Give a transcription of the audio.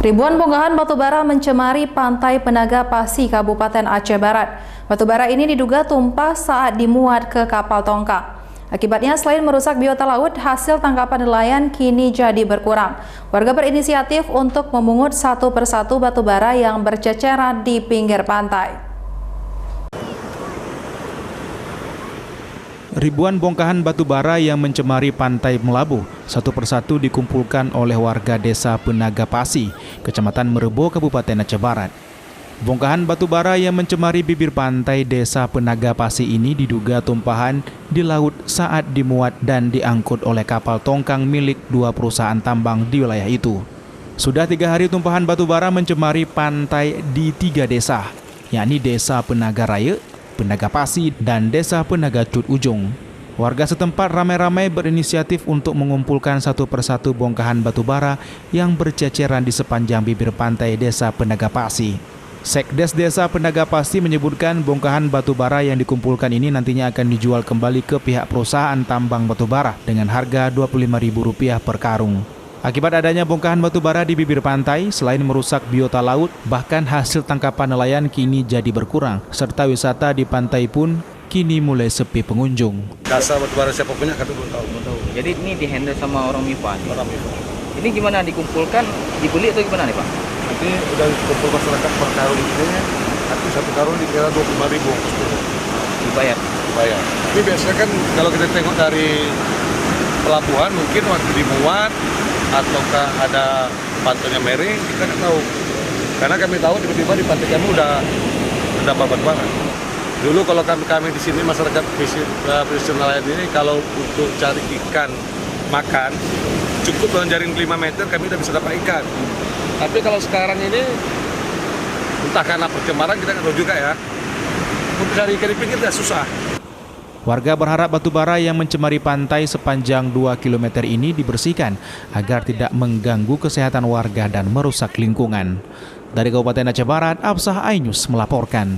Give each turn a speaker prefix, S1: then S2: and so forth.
S1: Ribuan bongkahan batubara mencemari pantai Penaga Pasi, Kabupaten Aceh Barat. Batubara ini diduga tumpah saat dimuat ke kapal tongkang. Akibatnya selain merusak biota laut, hasil tangkapan nelayan kini jadi berkurang. Warga berinisiatif untuk memungut satu persatu batubara yang berceceran di pinggir pantai.
S2: Ribuan bongkahan batu bara yang mencemari pantai Melabuh satu persatu dikumpulkan oleh warga desa Penaga Pasi, Kecamatan Merebo, Kabupaten Aceh Barat. Bongkahan batu bara yang mencemari bibir pantai desa Penaga Pasi ini diduga tumpahan di laut saat dimuat dan diangkut oleh kapal tongkang milik dua perusahaan tambang di wilayah itu. Sudah 3 hari tumpahan batu bara mencemari pantai di 3 desa, yakni Desa Penaga Raya, Penaga Pasi, dan Desa Penaga Cut Ujung. Warga setempat ramai-ramai berinisiatif untuk mengumpulkan satu persatu bongkahan batu bara yang berceceran di sepanjang bibir pantai Desa Penaga Pasi. Sekdes Desa Penaga Pasi menyebutkan bongkahan batu bara yang dikumpulkan ini nantinya akan dijual kembali ke pihak perusahaan tambang batu bara dengan harga Rp25.000 per karung. Akibat adanya bongkahan batu bara di bibir pantai, selain merusak biota laut, bahkan hasil tangkapan nelayan kini jadi berkurang, serta wisata di pantai pun kini mulai sepi pengunjung.
S3: Kasar batu bara siapa punya kami belum tahu.
S4: Jadi ini dihandle sama orang MIPA. Ini gimana dikumpulkan, dibeli atau gimana nih Pak?
S3: Nanti udah kumpul masyarakat per karung ini, nanti satu karung dikira Rp25.000.
S4: Dibayar.
S3: Tapi biasanya kan kalau kita tengok dari pelabuhan mungkin waktu dimuat ataukah ada pantainya miring, kita nggak tahu. Karena kami tahu tiba-tiba di pantai kami udah batu bara. Dulu kalau kami di sini masyarakat pesisir nelayan ini kalau untuk cari ikan makan cukup dengan jaring 5 meter kami udah bisa dapat ikan. Tapi kalau sekarang ini entah karena pencemaran kita nggak tahu juga ya. Untuk cari ikan di pinggir udah susah.
S2: Warga berharap batu bara yang mencemari pantai sepanjang 2 km ini dibersihkan agar tidak mengganggu kesehatan warga dan merusak lingkungan. Dari Kabupaten Aceh Barat, Absah Ainus melaporkan.